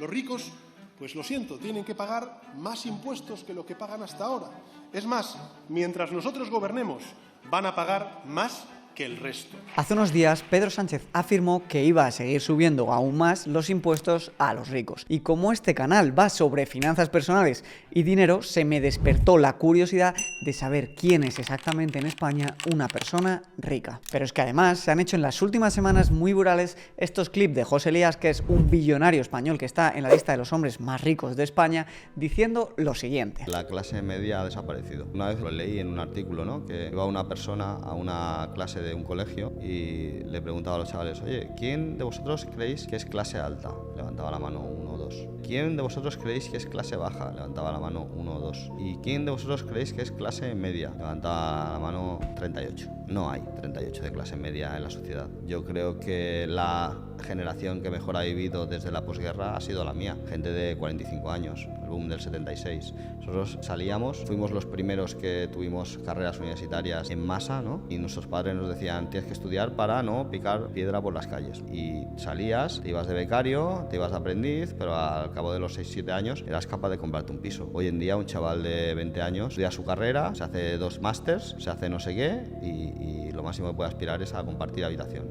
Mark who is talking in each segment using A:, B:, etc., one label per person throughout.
A: Los ricos, pues lo siento, tienen que pagar más impuestos que lo que pagan hasta ahora. Es más, mientras nosotros gobernemos, van a pagar más que el resto.
B: Hace unos días, Pedro Sánchez afirmó que iba a seguir subiendo aún más los impuestos a los ricos. Y como este canal va sobre finanzas personales y dinero, se me despertó la curiosidad de saber quién es exactamente en España una persona rica. Pero es que además se han hecho en las últimas semanas muy virales estos clips de José Elías, que es un billonario español que está en la lista de los hombres más ricos de España, diciendo lo siguiente.
C: La clase media ha desaparecido. Una vez lo leí en un artículo, ¿no?, que iba una persona a una clase de un colegio y le preguntaba a los chavales: oye, ¿quién de vosotros creéis que es clase alta? Levantaba la mano 1 o 2. ¿Quién de vosotros creéis que es clase baja? Levantaba la mano 1 o 2. ¿Y quién de vosotros creéis que es clase media? Levantaba la mano 38. No hay 38 de clase media en la sociedad. Yo creo que la generación que mejor ha vivido desde la posguerra ha sido la mía, gente de 45 años, el boom del 76. Nosotros salíamos, fuimos los primeros que tuvimos carreras universitarias en masa, ¿no? Y nuestros padres nos decían: tienes que estudiar para no picar piedra por las calles. Y salías, te ibas de becario, te ibas de aprendiz, pero al cabo de los 6-7 años eras capaz de comprarte un piso. Hoy en día un chaval de 20 años estudia su carrera, se hace 2 másters, se hace no sé qué y lo máximo que puede aspirar es a compartir habitación.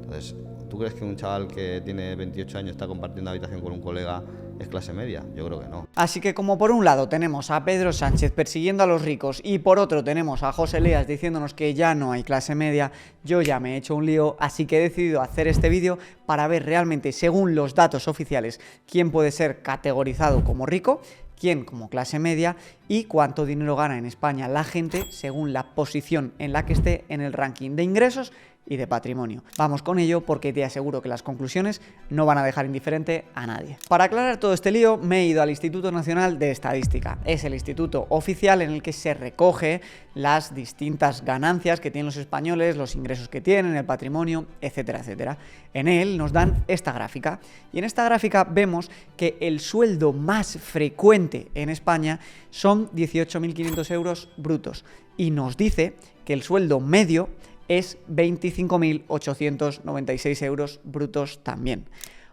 C: Entonces, ¿tú crees que un chaval que tiene 28 años está compartiendo habitación con un colega es clase media? Yo creo que no.
B: Así que como por un lado tenemos a Pedro Sánchez persiguiendo a los ricos y por otro tenemos a José Elías diciéndonos que ya no hay clase media, yo ya me he hecho un lío, así que he decidido hacer este vídeo para ver realmente, según los datos oficiales, quién puede ser categorizado como rico, quién como clase media y cuánto dinero gana en España la gente según la posición en la que esté en el ranking de ingresos y de patrimonio. Vamos con ello porque te aseguro que las conclusiones no van a dejar indiferente a nadie. Para aclarar todo este lío me he ido al Instituto Nacional de Estadística. Es el instituto oficial en el que se recoge las distintas ganancias que tienen los españoles, los ingresos que tienen, el patrimonio, etcétera, etcétera. En él nos dan esta gráfica y en esta gráfica vemos que el sueldo más frecuente en España son 18.500 euros brutos y nos dice que el sueldo medio es 25.896 euros brutos también.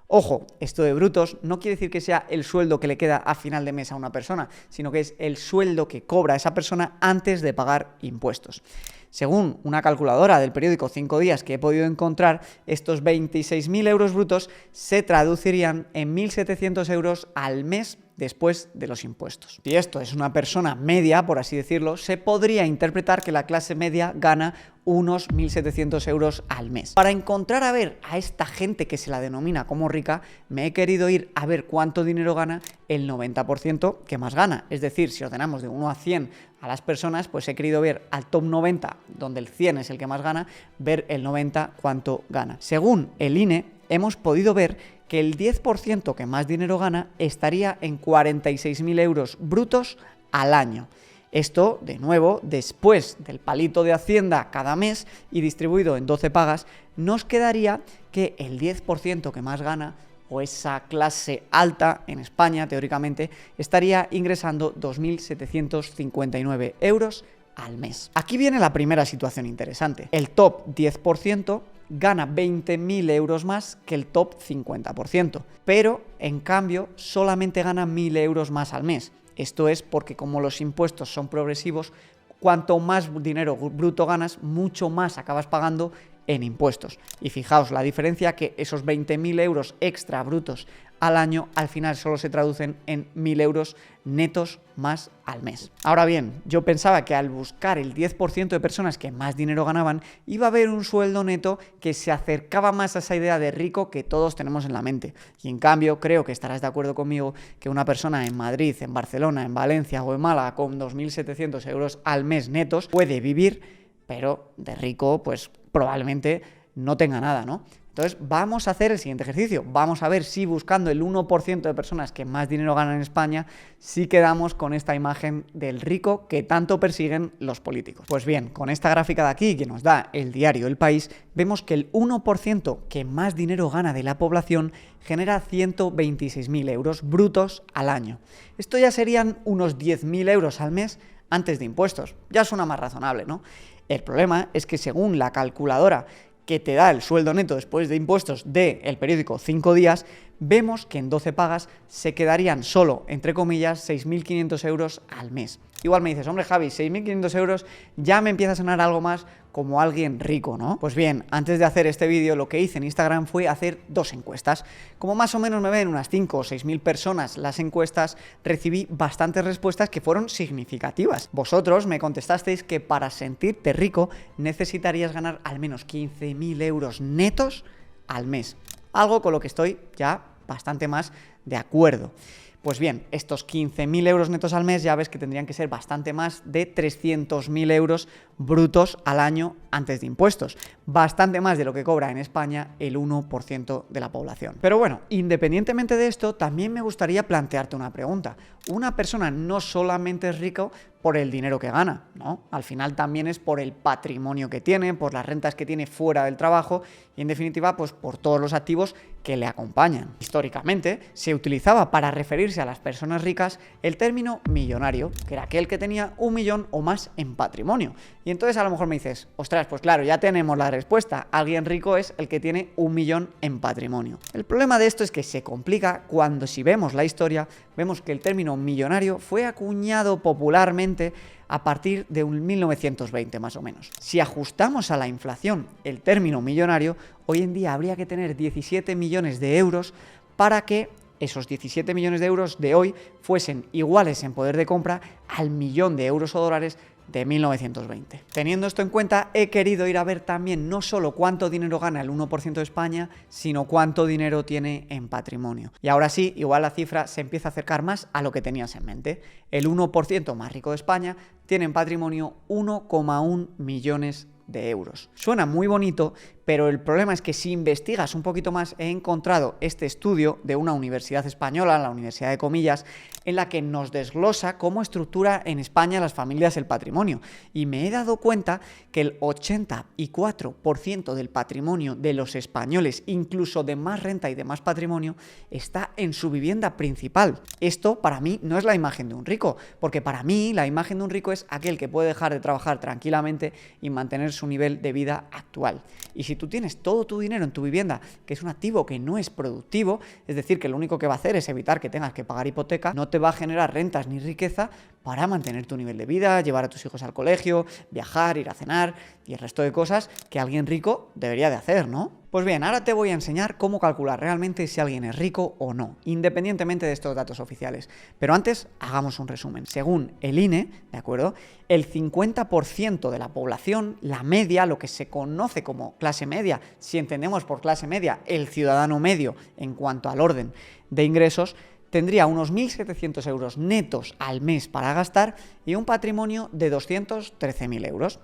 B: Ojo, esto de brutos no quiere decir que sea el sueldo que le queda a final de mes a una persona, sino que es el sueldo que cobra esa persona antes de pagar impuestos. Según una calculadora del periódico 5 Días que he podido encontrar, estos 26.000 euros brutos se traducirían en 1.700 euros al mes después de los impuestos. Si esto es una persona media, por así decirlo, se podría interpretar que la clase media gana unos 1.700 euros al mes. Para encontrar a ver a esta gente que se la denomina como rica, me he querido ir a ver cuánto dinero gana el 90% que más gana. Es decir, si ordenamos de 1 a 100 a las personas, pues he querido ver al top 90, donde el 100 es el que más gana, ver el 90 cuánto gana. Según el INE, hemos podido ver que el 10% que más dinero gana estaría en 46.000 euros brutos al año. Esto, de nuevo, después del palito de Hacienda cada mes y distribuido en 12 pagas, nos quedaría que el 10% que más gana, o esa clase alta en España, teóricamente, estaría ingresando 2.759 euros al mes. Aquí viene la primera situación interesante. El top 10% gana 20.000 euros más que el top 50%, pero en cambio solamente gana 1.000 euros más al mes. Esto es porque como los impuestos son progresivos, cuanto más dinero bruto ganas, mucho más acabas pagando en impuestos. Y fijaos la diferencia, que esos 20.000 euros extra brutos al año al final solo se traducen en 1.000 euros netos más al mes. Ahora bien, yo pensaba que al buscar el 10% de personas que más dinero ganaban, iba a haber un sueldo neto que se acercaba más a esa idea de rico que todos tenemos en la mente. Y en cambio, creo que estarás de acuerdo conmigo que una persona en Madrid, en Barcelona, en Valencia o en Málaga con 2.700 euros al mes netos puede vivir, pero de rico pues probablemente no tenga nada, ¿no? Entonces vamos a hacer el siguiente ejercicio, vamos a ver si buscando el 1% de personas que más dinero ganan en España, sí quedamos con esta imagen del rico que tanto persiguen los políticos. Pues bien, con esta gráfica de aquí que nos da el diario El País, vemos que el 1% que más dinero gana de la población genera 126.000 euros brutos al año. Esto ya serían unos 10.000 euros al mes antes de impuestos, ya suena más razonable, ¿no? El problema es que según la calculadora que te da el sueldo neto después de impuestos del periódico 5 Días, vemos que en 12 pagas se quedarían solo, entre comillas, 6.500 euros al mes. Igual me dices, hombre Javi, 6.500 euros ya me empieza a sonar algo más como alguien rico, ¿no? Pues bien, antes de hacer este vídeo lo que hice en Instagram fue hacer 2 encuestas. Como más o menos me ven unas 5 o 6.000 personas las encuestas, recibí bastantes respuestas que fueron significativas. Vosotros me contestasteis que para sentirte rico necesitarías ganar al menos 15.000 euros netos al mes. Algo con lo que estoy ya bastante más de acuerdo. Pues bien, estos 15.000 euros netos al mes ya ves que tendrían que ser bastante más de 300.000 euros brutos al año antes de impuestos. Bastante más de lo que cobra en España el 1% de la población. Pero bueno, independientemente de esto, también me gustaría plantearte una pregunta. Una persona no solamente es rico por el dinero que gana, ¿no? Al final también es por el patrimonio que tiene, por las rentas que tiene fuera del trabajo y en definitiva pues por todos los activos que le acompañan. Históricamente se utilizaba para referirse a las personas ricas el término millonario, que era aquel que tenía 1 millón o más en patrimonio. Y entonces a lo mejor me dices, ostras, pues claro, ya tenemos la respuesta, alguien rico es el que tiene 1 millón en patrimonio. El problema de esto es que se complica cuando si vemos la historia, vemos que el término millonario fue acuñado popularmente a partir de un 1920 más o menos. Si ajustamos a la inflación el término millonario, hoy en día habría que tener 17 millones de euros para que esos 17 millones de euros de hoy fuesen iguales en poder de compra al millón de euros o dólares de 1920. Teniendo esto en cuenta, he querido ir a ver también no solo cuánto dinero gana el 1% de España, sino cuánto dinero tiene en patrimonio. Y ahora sí, igual la cifra se empieza a acercar más a lo que tenías en mente. El 1% más rico de España tiene en patrimonio 1,1 millones de euros. Suena muy bonito, pero el problema es que si investigas un poquito más, he encontrado este estudio de una universidad española, la Universidad de Comillas, en la que nos desglosa cómo estructura en España las familias el patrimonio. Y me he dado cuenta que el 84% del patrimonio de los españoles, incluso de más renta y de más patrimonio, está en su vivienda principal. Esto para mí no es la imagen de un rico, porque para mí la imagen de un rico es aquel que puede dejar de trabajar tranquilamente y mantener su nivel de vida actual. Y si tú tienes todo tu dinero en tu vivienda, que es un activo que no es productivo, es decir, que lo único que va a hacer es evitar que tengas que pagar hipoteca, no te va a generar rentas ni riqueza para mantener tu nivel de vida, llevar a tus hijos al colegio, viajar, ir a cenar y el resto de cosas que alguien rico debería de hacer, ¿no? Pues bien, ahora te voy a enseñar cómo calcular realmente si alguien es rico o no, independientemente de estos datos oficiales. Pero antes, hagamos un resumen. Según el INE, ¿de acuerdo? El 50% de la población, la media, lo que se conoce como clase media, si entendemos por clase media el ciudadano medio en cuanto al orden de ingresos, tendría unos 1.700 euros netos al mes para gastar y un patrimonio de 213.000 euros.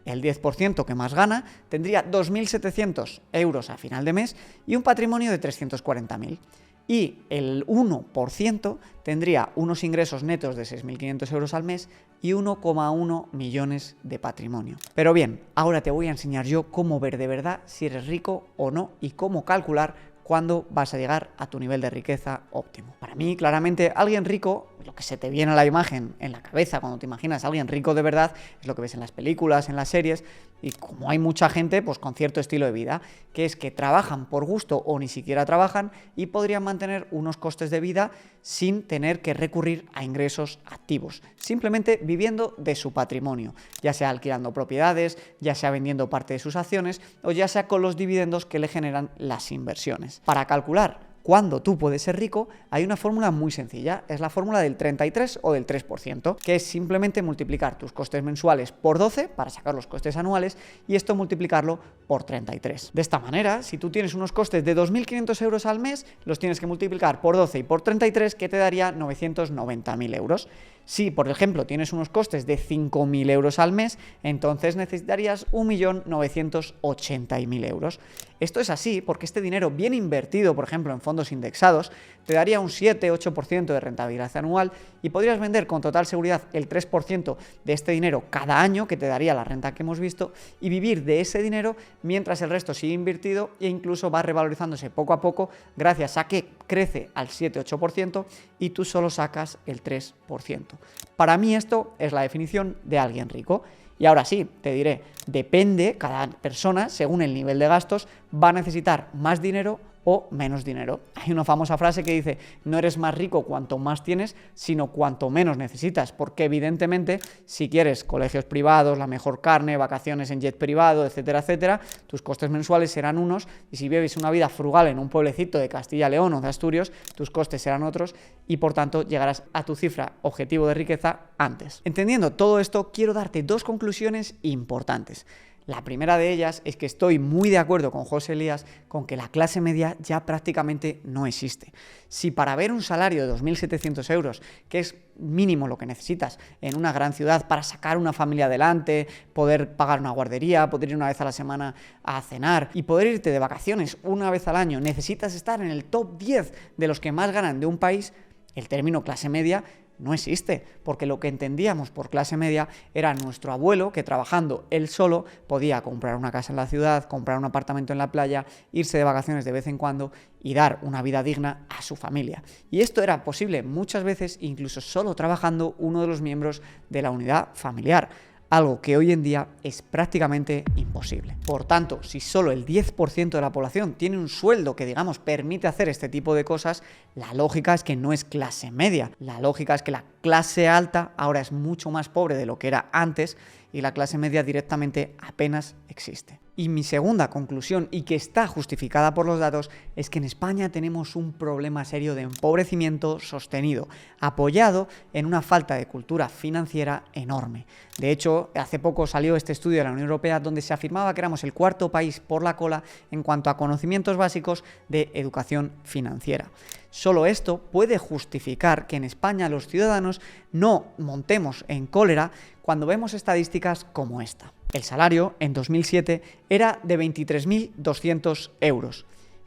B: El 10% que más gana tendría 2.700 euros a final de mes y un patrimonio de 340.000. Y el 1% tendría unos ingresos netos de 6.500 euros al mes y 1,1 millones de patrimonio. Pero bien, ahora te voy a enseñar yo cómo ver de verdad si eres rico o no y cómo calcular cuándo vas a llegar a tu nivel de riqueza óptimo. Para mí, claramente, alguien rico, lo que se te viene a la imagen en la cabeza cuando te imaginas a alguien rico de verdad, es lo que ves en las películas, en las series, y como hay mucha gente pues con cierto estilo de vida, que es que trabajan por gusto o ni siquiera trabajan y podrían mantener unos costes de vida sin tener que recurrir a ingresos activos, simplemente viviendo de su patrimonio, ya sea alquilando propiedades, ya sea vendiendo parte de sus acciones o ya sea con los dividendos que le generan las inversiones. Para calcular cuando tú puedes ser rico, hay una fórmula muy sencilla, es la fórmula del 33 o del 3%, que es simplemente multiplicar tus costes mensuales por 12 para sacar los costes anuales y esto multiplicarlo por 33. De esta manera, si tú tienes unos costes de 2.500 euros al mes, los tienes que multiplicar por 12 y por 33, que te daría 990.000 euros. Si, por ejemplo, tienes unos costes de 5.000 euros al mes, entonces necesitarías 1.980.000 euros. Esto es así porque este dinero bien invertido, por ejemplo, en fondos indexados, te daría un 7-8% de rentabilidad anual y podrías vender con total seguridad el 3% de este dinero cada año, que te daría la renta que hemos visto, y vivir de ese dinero mientras el resto sigue invertido e incluso va revalorizándose poco a poco gracias a que crece al 7-8% y tú solo sacas el 3%. Para mí esto es la definición de alguien rico. Y ahora sí, te diré, depende, cada persona, según el nivel de gastos, va a necesitar más dinero o menos dinero. Hay una famosa frase que dice: no eres más rico cuanto más tienes, sino cuanto menos necesitas, porque evidentemente si quieres colegios privados, la mejor carne, vacaciones en jet privado, etcétera, etcétera, tus costes mensuales serán unos, y si vives una vida frugal en un pueblecito de Castilla y León o de Asturias, tus costes serán otros y por tanto llegarás a tu cifra objetivo de riqueza antes. Entendiendo todo esto, quiero darte dos conclusiones importantes. La primera de ellas es que estoy muy de acuerdo con José Elías con que la clase media ya prácticamente no existe. Si para ver un salario de 2.700 euros, que es mínimo lo que necesitas en una gran ciudad para sacar una familia adelante, poder pagar una guardería, poder ir una vez a la semana a cenar y poder irte de vacaciones una vez al año, necesitas estar en el top 10 de los que más ganan de un país, el término clase media no existe, porque lo que entendíamos por clase media era nuestro abuelo que trabajando él solo podía comprar una casa en la ciudad, comprar un apartamento en la playa, irse de vacaciones de vez en cuando y dar una vida digna a su familia. Y esto era posible muchas veces incluso solo trabajando uno de los miembros de la unidad familiar, algo que hoy en día es prácticamente imposible. Por tanto, si solo el 10% de la población tiene un sueldo que, digamos, permite hacer este tipo de cosas, la lógica es que no es clase media. La lógica es que la clase alta ahora es mucho más pobre de lo que era antes y la clase media directamente apenas existe. Y mi segunda conclusión, y que está justificada por los datos, es que en España tenemos un problema serio de empobrecimiento sostenido, apoyado en una falta de cultura financiera enorme. De hecho, hace poco salió este estudio de la Unión Europea donde se afirmaba que éramos el cuarto país por la cola en cuanto a conocimientos básicos de educación financiera. Solo esto puede justificar que en España los ciudadanos no montemos en cólera cuando vemos estadísticas como esta. El salario en 2007 era de 23.200 euros.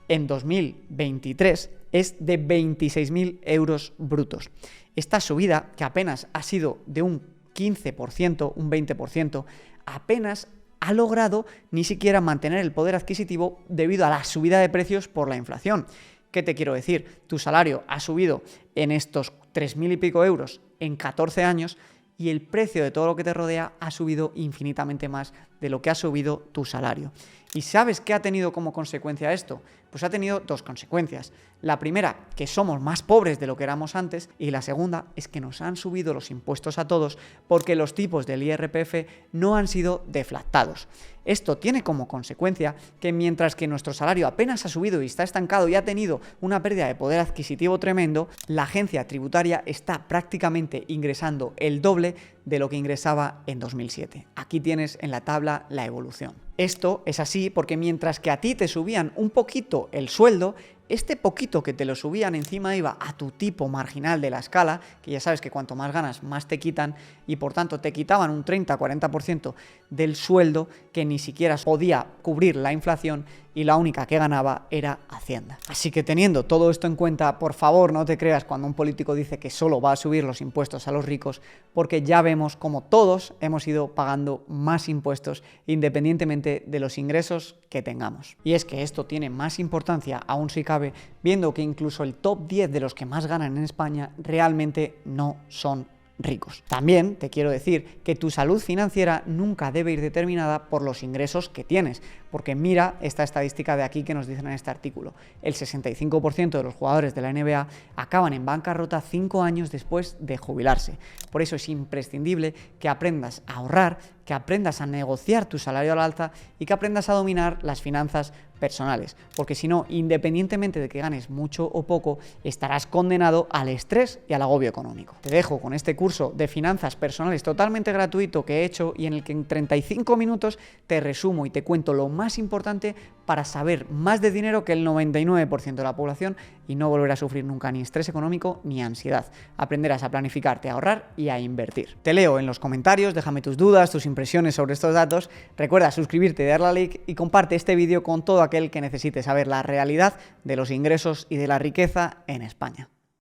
B: En 2023 es de 26.000 euros brutos. Esta subida, que apenas ha sido de un 15%, un 20%, apenas ha logrado ni siquiera mantener el poder adquisitivo debido a la subida de precios por la inflación. ¿Qué te quiero decir? Tu salario ha subido en estos 3.000 y pico euros en 14 años y el precio de todo lo que te rodea ha subido infinitamente más de lo que ha subido tu salario. ¿Y sabes qué ha tenido como consecuencia esto? Pues ha tenido dos consecuencias. La primera, que somos más pobres de lo que éramos antes, y la segunda es que nos han subido los impuestos a todos porque los tipos del IRPF no han sido deflactados. Esto tiene como consecuencia que mientras que nuestro salario apenas ha subido y está estancado y ha tenido una pérdida de poder adquisitivo tremendo, la agencia tributaria está prácticamente ingresando el doble de lo que ingresaba en 2007. Aquí tienes en la tabla la evolución. Esto es así porque mientras que a ti te subían un poquito el sueldo, este poquito que te lo subían encima iba a tu tipo marginal de la escala, que ya sabes que cuanto más ganas, más te quitan, y por tanto te quitaban un 30-40% del sueldo que ni siquiera podía cubrir la inflación y la única que ganaba era Hacienda. Así que teniendo todo esto en cuenta, por favor no te creas cuando un político dice que solo va a subir los impuestos a los ricos, porque ya vemos como todos hemos ido pagando más impuestos independientemente de los ingresos que tengamos. Y es que esto tiene más importancia aún si cabe, viendo que incluso el top 10 de los que más ganan en España realmente no son ricos. También te quiero decir que tu salud financiera nunca debe ir determinada por los ingresos que tienes, porque mira esta estadística de aquí que nos dicen en este artículo. El 65% de los jugadores de la NBA acaban en bancarrota 5 años después de jubilarse. Por eso es imprescindible que aprendas a ahorrar, que aprendas a negociar tu salario al alza y que aprendas a dominar las finanzas personales, porque si no, independientemente de que ganes mucho o poco, estarás condenado al estrés y al agobio económico. Te dejo con este curso de finanzas personales totalmente gratuito que he hecho y en el que en 35 minutos te resumo y te cuento lo más importante para saber más de dinero que el 99% de la población y no volver a sufrir nunca ni estrés económico ni ansiedad. Aprenderás a planificarte, a ahorrar y a invertir. Te leo en los comentarios, déjame tus dudas, tus impresiones sobre estos datos. Recuerda suscribirte, darle a like y comparte este vídeo con todo aquel que necesite saber la realidad de los ingresos y de la riqueza en España.